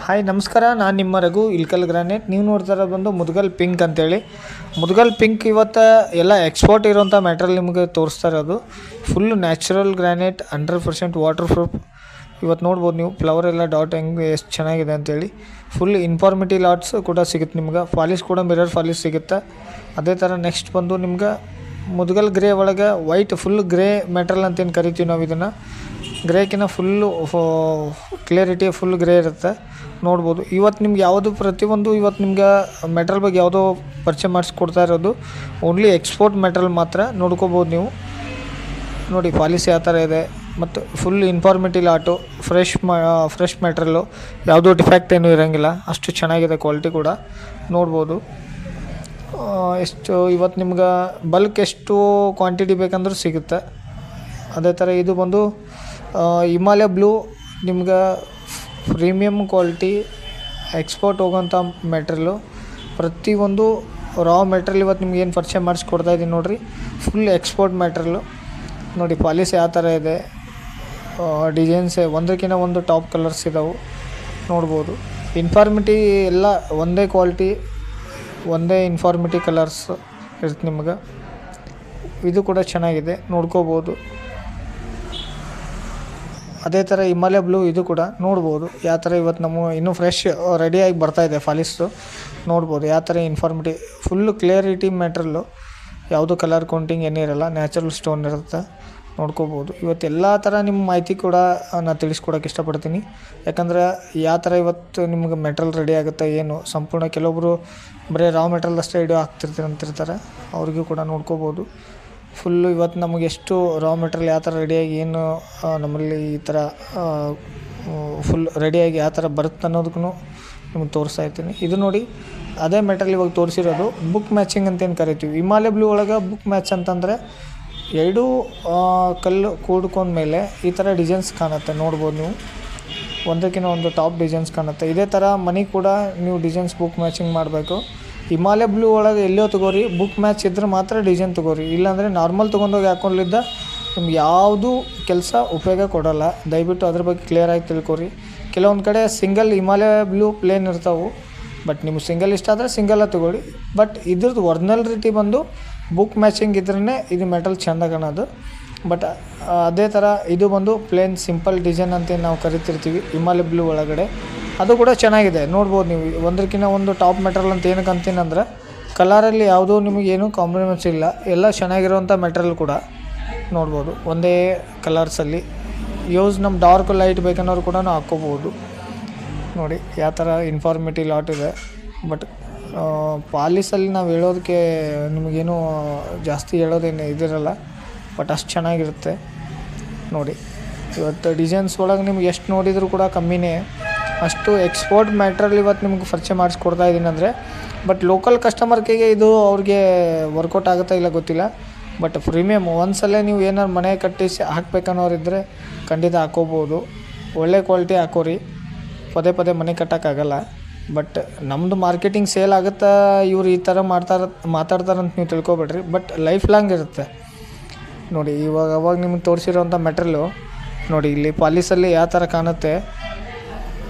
Hi ನಮಸ್ಕಾರ, ನಾನು ನಿಮ್ಮ ರಘು ಇಲ್ಕಲ್ ಗ್ರಾನೈಟ್. ನೀವು ನೋಡ್ತಾ ಇರೋದು ಬಂದು ಮುದ್ಗಲ್ ಪಿಂಕ್ ಅಂತೇಳಿ. ಮುದ್ಗಲ್ ಪಿಂಕ್ ಇವತ್ತು ಎಲ್ಲ ಎಕ್ಸ್ಪೋರ್ಟ್ ಇರೋಂಥ ಮ್ಯಾಟ್ರಲ್ ನಿಮಗೆ ತೋರಿಸ್ತಾ ಇರೋದು. Full natural granite, 100% water proof. ಇವತ್ತು ನೋಡ್ಬೋದು ನೀವು ಫ್ಲವರ್ ಎಲ್ಲ ಡಾಟ್ ಹೆಂಗೆ ಎಷ್ಟು ಚೆನ್ನಾಗಿದೆ ಅಂತೇಳಿ. ಫುಲ್ ಇನ್ಫಾರ್ಮಿಟಿ ಲಾಟ್ಸ್ ಕೂಡ ಸಿಗುತ್ತೆ ನಿಮ್ಗೆ. ಫಾಲಿಸ್ ಕೂಡ ಮಿರರ್ ಫಾಲಿಸ್ ಸಿಗುತ್ತೆ. ಅದೇ ಥರ ನೆಕ್ಸ್ಟ್ ಬಂದು ನಿಮ್ಗೆ ಮುದ್ಗಲ್ ಗ್ರೇ ಒಳಗೆ ವೈಟ್ ಫುಲ್ ಗ್ರೇ ಮೆಟ್ರಲ್ ಅಂತೇನು ಕರಿತೀವಿ ನಾವು. ಇದನ್ನು ಗ್ರೇಕಿನ ಫುಲ್ಲು ಕ್ಲಿಯರಿಟಿ ಫುಲ್ ಗ್ರೇ ಇರುತ್ತೆ. ನೋಡ್ಬೋದು ಇವತ್ತು ನಿಮ್ಗೆ ಯಾವುದು ಪ್ರತಿಯೊಂದು ಇವತ್ತು ನಿಮ್ಗೆ ಮೆಟ್ರಲ್ ಬಗ್ಗೆ ಯಾವುದೋ ಪರಿಚಯ ಮಾಡಿಸ್ಕೊಡ್ತಾ ಇರೋದು ಓನ್ಲಿ ಎಕ್ಸ್ಪೋರ್ಟ್ ಮೆಟ್ರಲ್ ಮಾತ್ರ. ನೋಡ್ಕೋಬೋದು ನೀವು. ನೋಡಿ ಪಾಲಿಸಿ ಯಾವ ಥರ ಇದೆ ಮತ್ತು ಫುಲ್ ಇನ್ಫಾರ್ಮಿಟಿ ಲಾಟು, ಫ್ರೆಶ್ ಮೆಟ್ರಲ್ಲು, ಯಾವುದೋ ಡಿಫೆಕ್ಟ್ ಏನೂ ಇರೋಂಗಿಲ್ಲ. ಅಷ್ಟು ಚೆನ್ನಾಗಿದೆ ಕ್ವಾಲಿಟಿ ಕೂಡ. ನೋಡ್ಬೋದು ಎಷ್ಟು ಇವತ್ತು ನಿಮ್ಗೆ ಬಲ್ಕ್ ಎಷ್ಟು ಕ್ವಾಂಟಿಟಿ ಬೇಕಂದ್ರೂ ಸಿಗುತ್ತೆ. ಅದೇ ಥರ ಇದು ಬಂದು ಹಿಮಾಲಯ ಬ್ಲೂ ನಿಮ್ಗೆ ಪ್ರೀಮಿಯಮ್ ಕ್ವಾಲಿಟಿ ಎಕ್ಸ್ಪೋರ್ಟ್ ಹೋಗೋಂಥ ಮೆಟ್ರಲ್ಲು. ಪ್ರತಿಯೊಂದು ರಾ ಮೆಟ್ರಲ್ ಇವತ್ತು ನಿಮ್ಗೆ ಏನು ಪರಿಚಯ ಮಾಡಿಸ್ಕೊಡ್ತಾಯಿದ್ದೀನಿ ನೋಡಿರಿ. Full export material. ನೋಡಿ ಪಾಲಿಸ್ ಯಾವ ಥರ ಇದೆ, ಡಿಸೈನ್ಸ್ ಒಂದಕ್ಕಿಂತ ಒಂದು ಟಾಪ್ ಕಲರ್ಸ್ ಇದಾವೆ. ನೋಡ್ಬೋದು ಇನ್ಫಾರ್ಮಿಟಿ ಎಲ್ಲ ಒಂದೇ ಕ್ವಾಲಿಟಿ, ಒಂದೇ ಇನ್ಫಾರ್ಮಿಟಿ ಕಲರ್ಸ್ ಇರುತ್ತೆ ನಿಮ್ಗೆ. ಇದು ಕೂಡ ಚೆನ್ನಾಗಿದೆ, ನೋಡ್ಕೋಬೋದು. ಅದೇ ಥರ ಹಿಮಾಲಯ ಬ್ಲೂ ಇದು ಕೂಡ ನೋಡ್ಬೋದು ಯಾವ ಥರ ಇವತ್ತು ನಮ್ಮ ಇನ್ನೂ ಫ್ರೆಶ್ ರೆಡಿಯಾಗಿ ಬರ್ತಾಯಿದೆ ಫಾಲಿಸ್ಸು. ನೋಡ್ಬೋದು ಯಾವ ಥರ ಇನ್ಫಾರ್ಮಿಟಿ ಫುಲ್ಲು ಕ್ಲಿಯರಿಟಿ ಮೆಟ್ರಲ್ಲು, ಯಾವುದು ಕಲರ್ ಕೌಂಟಿಂಗ್ ಏನಿರಲ್ಲ, ನ್ಯಾಚುರಲ್ ಸ್ಟೋನ್ ಇರುತ್ತೆ. ನೋಡ್ಕೋಬೋದು ಇವತ್ತು ಎಲ್ಲ ಥರ ನಿಮ್ಮ ಮಾಹಿತಿ ಕೂಡ ನಾನು ತಿಳಿಸ್ಕೊಡೋಕೆ ಇಷ್ಟಪಡ್ತೀನಿ. ಯಾಕಂದರೆ ಯಾವ ಥರ ಇವತ್ತು ನಿಮ್ಗೆ ಮೆಟ್ರಲ್ ರೆಡಿ ಆಗುತ್ತೆ ಏನು ಸಂಪೂರ್ಣ. ಕೆಲವೊಬ್ಬರು ಬರೀ ರಾ ಮೆಟ್ರಲ್ ಅಷ್ಟೇ ಹಿಡಿಯೋ ಅಂತಿರ್ತಾರೆ, ಅವ್ರಿಗೂ ಕೂಡ ನೋಡ್ಕೋಬೋದು. ಫುಲ್ಲು ಇವತ್ತು ನಮಗೆ ಎಷ್ಟು ರಾ ಮೆಟ್ರಲ್ ಯಾವ ಥರ ರೆಡಿಯಾಗಿ ಏನು ನಮ್ಮಲ್ಲಿ ಈ ಥರ ಫುಲ್ ರೆಡಿಯಾಗಿ ಯಾವ ಥರ ಬರುತ್ತೆ ಅನ್ನೋದಕ್ಕೂ ನಿಮ್ಗೆ ತೋರಿಸ್ತಾ ಇರ್ತೀನಿ. ಇದು ನೋಡಿ ಅದೇ ಮೆಟ್ರಲ್ ಇವಾಗ ತೋರಿಸಿರೋದು ಬುಕ್ ಮ್ಯಾಚಿಂಗ್ ಅಂತೇನು ಕರಿತೀವಿ. ಹಿಮಾಲಯ ಬ್ಲೂ ಒಳಗೆ ಬುಕ್ ಮ್ಯಾಚ್ ಅಂತಂದರೆ ಎರಡೂ ಕಲ್ಲು ಕೂಡ್ಕೊಂಡ್ಮೇಲೆ ಈ ಥರ ಡಿಸೈನ್ಸ್ ಕಾಣುತ್ತೆ. ನೋಡ್ಬೋದು ನೀವು, ಒಂದಕ್ಕಿಂತ ಒಂದು ಟಾಪ್ ಡಿಸೈನ್ಸ್ ಕಾಣುತ್ತೆ. ಇದೇ ಥರ ಮನೆ ಕೂಡ ನೀವು ಡಿಸೈನ್ಸ್ ಬುಕ್ ಮ್ಯಾಚಿಂಗ್ ಮಾಡಬೇಕು. ಹಿಮಾಲಯ ಬ್ಲೂ ಒಳಗೆ ಎಲ್ಲೋ ತೊಗೋರಿ, ಬುಕ್ ಮ್ಯಾಚ್ ಇದ್ದರೆ ಮಾತ್ರ ಡಿಸೈನ್ ತೊಗೋರಿ. ಇಲ್ಲಾಂದರೆ ನಾರ್ಮಲ್ ತೊಗೊಂಡೋಗಿ ಹಾಕೊಂಡಿದ್ದ ನಿಮ್ಗೆ ಯಾವುದೂ ಕೆಲಸ ಉಪಯೋಗ ಕೊಡೋಲ್ಲ. ದಯವಿಟ್ಟು ಅದ್ರ ಬಗ್ಗೆ ಕ್ಲಿಯರಾಗಿ ತಿಳ್ಕೊರಿ. ಕೆಲವೊಂದು ಕಡೆ ಸಿಂಗಲ್ ಹಿಮಾಲಯ ಬ್ಲೂ ಪ್ಲೇನ್ ಇರ್ತಾವೆ, ಬಟ್ ನಿಮ್ಗೆ ಸಿಂಗಲ್ ಇಷ್ಟ ಆದರೆ ಸಿಂಗಲ್ಲ ತೊಗೊಳ್ಳಿ. ಬಟ್ ಇದ್ರದ್ದು ಒರಿಜಿನಲ್ ರೀತಿ ಬಂದು ಬುಕ್ ಮ್ಯಾಚಿಂಗ್ ಇದ್ರೇ ಇದು ಮೆಟಲ್ ಚೆಂದ ಕಾಣೋದು. ಬಟ್ ಅದೇ ಥರ ಇದು ಬಂದು ಪ್ಲೇನ್ ಸಿಂಪಲ್ ಡಿಸೈನ್ ಅಂತ ನಾವು ಕರಿತಿರ್ತೀವಿ ಹಿಮಾಲಯ ಬ್ಲೂ ಒಳಗಡೆ. ಅದು ಕೂಡ ಚೆನ್ನಾಗಿದೆ. ನೋಡ್ಬೋದು ನೀವು ಒಂದಕ್ಕಿಂತ ಒಂದು ಟಾಪ್ ಮೆಟ್ರಲ್ ಅಂತ ಏನಕ್ಕೆ ಅಂತೀನಂದ್ರೆ ಕಲರಲ್ಲಿ ಯಾವುದೂ ನಿಮಗೇನು ಕಾಂಪ್ರಮೈಸ್ ಇಲ್ಲ, ಎಲ್ಲ ಚೆನ್ನಾಗಿರೋವಂಥ ಮೆಟ್ರಲ್ ಕೂಡ. ನೋಡ್ಬೋದು ಒಂದೇ ಕಲರ್ಸಲ್ಲಿ ಯೂಸ್ ನಮ್ಮ ಡಾರ್ಕ್ ಲೈಟ್ ಬೇಕನ್ನೋರು ಕೂಡ ಹಾಕ್ಕೋಬೋದು. ನೋಡಿ ಯಾವ ಥರ ಇನ್ಫಾರ್ಮಿಟಿ ಲಾಟ್ ಇದೆ. ಬಟ್ ಪಾಲಿಸಲ್ಲಿ ನಾವು ಹೇಳೋದಕ್ಕೆ ನಿಮಗೇನು ಜಾಸ್ತಿ ಹೇಳೋದೇನು ಇದಿರಲ್ಲ, ಬಟ್ ಅಷ್ಟು ಚೆನ್ನಾಗಿರುತ್ತೆ. ನೋಡಿ ಇವತ್ತು ಡಿಸೈನ್ಸ್ ಒಳಗೆ ನಿಮ್ಗೆ ಎಷ್ಟು ನೋಡಿದರೂ ಕೂಡ ಕಮ್ಮಿನೇ. ಅಷ್ಟು ಎಕ್ಸ್ಪೋರ್ಟ್ ಮ್ಯಾಟ್ರಲ್ ಇವತ್ತು ನಿಮ್ಗೆ ಪರಿಚಯ ಮಾಡಿಸ್ಕೊಡ್ತಾ ಇದ್ದೀನಿ ಅಂದರೆ. ಬಟ್ ಲೋಕಲ್ ಕಸ್ಟಮರ್ಗೆ ಇದು ಅವ್ರಿಗೆ ವರ್ಕೌಟ್ ಆಗುತ್ತಾ ಇಲ್ಲ ಗೊತ್ತಿಲ್ಲ. ಬಟ್ ಪ್ರೀಮಿಯಮ್ ಒಂದ್ಸಲ ನೀವು ಏನಾರು ಮನೆ ಕಟ್ಟಿಸಿ ಹಾಕ್ಬೇಕನ್ನೋರಿದ್ದರೆ ಖಂಡಿತ ಹಾಕ್ಕೋಬೋದು. ಒಳ್ಳೆ ಕ್ವಾಲಿಟಿ ಹಾಕೋರಿ, ಪದೇ ಪದೇ ಮನೆ ಕಟ್ಟೋಕ್ಕಾಗಲ್ಲ. ಬಟ್ ನಮ್ಮದು ಮಾರ್ಕೆಟಿಂಗ್ ಸೇಲ್ ಆಗುತ್ತಾ ಇವ್ರು ಈ ಥರ ಮಾತಾಡ್ತಾರಂತ ನೀವು ತಿಳ್ಕೊಬೇಡ್ರಿ. ಬಟ್ ಲೈಫ್ ಲಾಂಗ್ ಇರುತ್ತೆ. ನೋಡಿ ಅವಾಗ ನಿಮ್ಗೆ ತೋರಿಸಿರೋಂಥ ಮೆಟ್ರಲ್ಲು ನೋಡಿ ಇಲ್ಲಿ ಪಾಲಿಸಲ್ಲಿ ಯಾವ ಥರ ಕಾಣುತ್ತೆ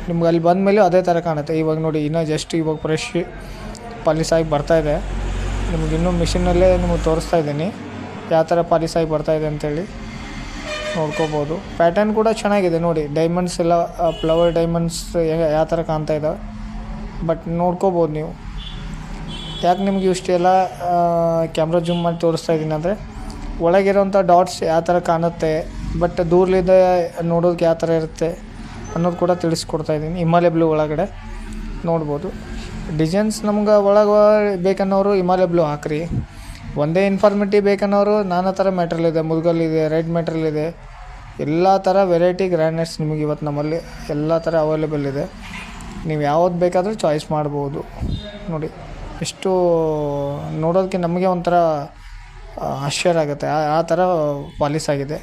ನಿಮ್ಗೆ, ಅಲ್ಲಿ ಬಂದಮೇಲೆ ಅದೇ ಥರ ಕಾಣುತ್ತೆ. ಇವಾಗ ನೋಡಿ ಇನ್ನೂ ಜಸ್ಟ್ ಇವಾಗ ಫ್ರೆಶ್ ಪಾಲಿಸಾಗಿ ಬರ್ತಾಯಿದೆ. ನಿಮ್ಗೆ ಇನ್ನೂ ಮಿಷಿನಲ್ಲೇ ನಿಮಗೆ ತೋರಿಸ್ತಾ ಇದ್ದೀನಿ ಯಾವ ಥರ ಪಾಲಿಸಾಗಿ ಬರ್ತಾಯಿದೆ ಅಂಥೇಳಿ. ನೋಡ್ಕೋಬೋದು ಪ್ಯಾಟರ್ನ್ ಕೂಡ ಚೆನ್ನಾಗಿದೆ. ನೋಡಿ ಡೈಮಂಡ್ಸ್ ಎಲ್ಲ ಫ್ಲವರ್ ಡೈಮಂಡ್ಸ್ ಯಾವ ಥರ ಕಾಣ್ತಾ ಇದ್ದಾವೆ. ಬಟ್ ನೋಡ್ಕೋಬೋದು ನೀವು. ಯಾಕೆ ನಿಮ್ಗೆ ಇಷ್ಟೆಲ್ಲ ಕ್ಯಾಮ್ರಾ ಜೂಮ್ ಮಾಡಿ ತೋರಿಸ್ತಾ ಇದ್ದೀನಿ ಅಂದರೆ ಒಳಗಿರೋಂಥ ಡಾಟ್ಸ್ ಯಾವ ಥರ ಕಾಣುತ್ತೆ, ಬಟ್ ದೂರಲಿದ್ದ ನೋಡೋದಕ್ಕೆ ಯಾವ ಥರ ಇರುತ್ತೆ ಅನ್ನೋದು ಕೂಡ ತಿಳಿಸ್ಕೊಡ್ತಾಯಿದ್ದೀನಿ. ಹಿಮಾಲಯ ಬ್ಲೂ ಒಳಗಡೆ ನೋಡ್ಬೋದು ಡಿಸೈನ್ಸ್. ನಮ್ಗೆ ಒಳಗೆ ಬೇಕನ್ನೋರು ಹಿಮಾಲಯ ಬ್ಲೂ ಹಾಕ್ರಿ. ಒಂದೇ ಇನ್ಫಾರ್ಮಿಟಿ ಬೇಕನ್ನೋರು ನಾನಾ ಥರ ಮೆಟ್ರಲ್ ಇದೆ, ಮುದ್ಗಲ್ ಇದೆ, ರೆಡ್ ಮೆಟ್ರಲ್ ಇದೆ, ಎಲ್ಲ ಥರ ವೆರೈಟಿ ಗ್ರಾನೈಟ್ಸ್ ನಿಮಗೆ ಇವತ್ತು ನಮ್ಮಲ್ಲಿ ಎಲ್ಲ ಥರ ಅವೈಲೇಬಲ್ ಇದೆ. ನೀವು ಯಾವ್ದು ಬೇಕಾದರೂ ಚಾಯ್ಸ್ ಮಾಡ್ಬೋದು. ನೋಡಿ ಎಷ್ಟು ನೋಡೋದಕ್ಕೆ ನಮಗೆ ಒಂಥರ ಆಶ್ಚರ್ಯ ಆಗುತ್ತೆ, ಆ ಥರ ಪಾಲಿಸ್ ಆಗಿದೆ.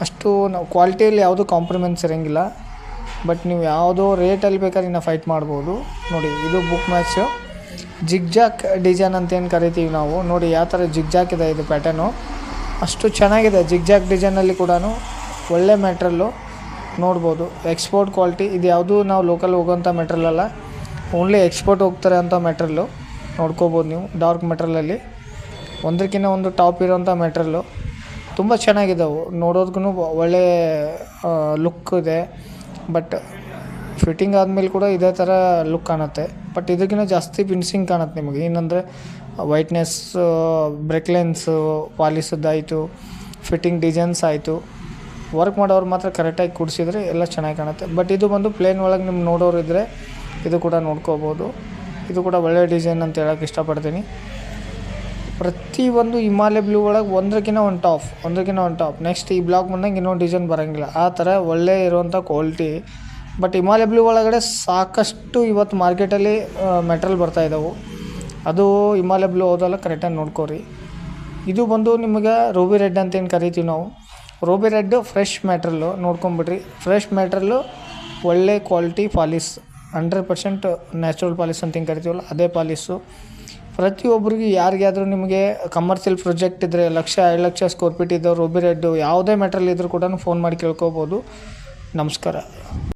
ಅಷ್ಟು ನಾವು ಕ್ವಾಲಿಟಿಯಲ್ಲಿ ಯಾವುದೂ ಕಾಂಪ್ರಮೈಸ್ ಇರೋಂಗಿಲ್ಲ. ಬಟ್ ನೀವು ಯಾವುದೋ ರೇಟಲ್ಲಿ ಬೇಕಾದ್ರೆ ಇನ್ನೂ ಫೈಟ್ ಮಾಡ್ಬೋದು. ನೋಡಿ ಇದು ಬುಕ್ ಮ್ಯಾಚು ಜಿಗ್ಜಾಕ್ ಡಿಸೈನ್ ಅಂತೇನು ಕರಿತೀವಿ ನಾವು. ನೋಡಿ ಯಾವ ಥರ ಜಿಗ್ಜಾಕ್ ಇದೆ ಇದು ಪ್ಯಾಟರ್ನು, ಅಷ್ಟು ಚೆನ್ನಾಗಿದೆ. ಜಿಗ್ಜಾಕ್ ಡಿಸೈನಲ್ಲಿ ಕೂಡ ಒಳ್ಳೆ ಮ್ಯಾಟ್ರಲ್ಲು. ನೋಡ್ಬೋದು. ಎಕ್ಸ್ಪೋರ್ಟ್ ಕ್ವಾಲಿಟಿ, ಇದು ಯಾವುದೂ ನಾವು ಲೋಕಲ್ ಹೋಗೋಂಥ ಮೆಟ್ರಿಯಲ್ ಅಲ್ಲ, ಓನ್ಲಿ ಎಕ್ಸ್ಪೋರ್ಟ್ ಹೋಗ್ತಾರೆ ಅಂಥ ಮೆಟ್ರಿಯಲ್ಲು. ನೋಡ್ಕೋಬೋದು ನೀವು ಡಾರ್ಕ್ ಮೆಟ್ರಿಯಲಲ್ಲಿ ಒಂದಕ್ಕಿಂತ ಒಂದು ಟಾಪ್ ಇರೋಂಥ ಮೆಟ್ರಿಯಲ್ಲು. ತುಂಬ ಚೆನ್ನಾಗಿದ್ದಾವೆ, ನೋಡೋದಕ್ಕೂ ಒಳ್ಳೆ ಲುಕ್ ಇದೆ. ಬಟ್ ಫಿಟ್ಟಿಂಗ್ ಆದಮೇಲೆ ಕೂಡ ಇದೇ ಥರ ಲುಕ್ ಕಾಣುತ್ತೆ. ಬಟ್ ಇದಕ್ಕಿಂತ ಜಾಸ್ತಿ ಫಿನಿಶಿಂಗ್ ಕಾಣುತ್ತೆ ನಿಮಗೆ. ಏನಂದರೆ ವೈಟ್ನೆಸ್, ಬ್ರೆಕ್ಲೆನ್ಸು, ಪಾಲಿಸದ್ದಾಯಿತು, ಫಿಟ್ಟಿಂಗ್ ಡಿಸೈನ್ಸ್ ಆಯಿತು, ವರ್ಕ್ ಮಾಡೋರು ಮಾತ್ರ ಕರೆಕ್ಟಾಗಿ ಕೂಡಿಸಿದ್ರೆ ಎಲ್ಲ ಚೆನ್ನಾಗಿ ಕಾಣುತ್ತೆ. ಬಟ್ ಇದು ಬಂದು ಪ್ಲೇನ್ ಒಳಗೆ ನಿಮ್ಗೆ ನೋಡೋರು ಇದ್ದರೆ ಇದು ಕೂಡ ನೋಡ್ಕೋಬೋದು. ಇದು ಕೂಡ ಒಳ್ಳೆಯ ಡಿಸೈನ್ ಅಂತ ಹೇಳೋಕ್ಕೆ ಇಷ್ಟಪಡ್ತೀನಿ. ಪ್ರತಿಯೊಂದು ಹಿಮಾಲಯ ಬ್ಲೂ ಒಳಗೆ ಒಂದಕ್ಕಿಂತ ಒಂದು ಟಾಪ್. ನೆಕ್ಸ್ಟ್ ಈ ಬ್ಲಾಕ್ ಬಂದಂಗೆ ಇನ್ನೊಂದು ಡಿಸೈನ್ ಬರೋಂಗಿಲ್ಲ, ಆ ಥರ ಒಳ್ಳೆ ಇರುವಂಥ ಕ್ವಾಲಿಟಿ. ಬಟ್ ಹಿಮಾಲಯ ಬ್ಲೂ ಒಳಗಡೆ ಸಾಕಷ್ಟು ಇವತ್ತು ಮಾರ್ಕೆಟಲ್ಲಿ ಮೆಟ್ರಿಯಲ್ ಬರ್ತಾಯಿದ್ದಾವೆ. ಅದು ಹಿಮಾಲಯ ಬ್ಲೂ ಹೋದಲ್ಲ, ಕರೆಕ್ಟಾಗಿ ನೋಡ್ಕೋರಿ. ಇದು ಬಂದು ನಿಮಗೆ ರೂಬಿ ರೆಡ್ ಅಂತೇನು ಕರಿತೀವಿ ನಾವು. ರೂಬಿ ರೆಡ್ಡು ಫ್ರೆಶ್ ಮೆಟ್ರಿಯಲ್ಲು ನೋಡ್ಕೊಂಬಿಡ್ರಿ. ಫ್ರೆಶ್ ಮೆಟ್ರಿಯಲ್ಲು, ಒಳ್ಳೆ ಕ್ವಾಲಿಟಿ ಪಾಲಿಸ್, 100% ನ್ಯಾಚುರಲ್ ಪಾಲಿಸ್ ಅಂತ ಹಿಂಗೆ ಕರಿತೀವಲ್ಲ, ಅದೇ ಪಾಲಿಸ್ಸು. ಪ್ರತಿಯೊಬ್ಬರಿಗೂ ಯಾರಿಗಾದರೂ ನಿಮಗೆ ಕಮರ್ಷಿಯಲ್ ಪ್ರಾಜೆಕ್ಟ್ ಇದ್ದರೆ, 1,00,000 2 ಲಕ್ಷ ಸ್ಕ್ವೇರ್ ಫೀಟ್ ಇದ್ದವು ರೂಬಿ ರೆಡ್ಡು ಯಾವುದೇ ಮೆಟ್ರಿಯಲ್ ಇದ್ದರೂ ಕೂಡ ಫೋನ್ ಮಾಡಿ ಕೇಳ್ಕೊಬೋದು. ನಮಸ್ಕಾರ.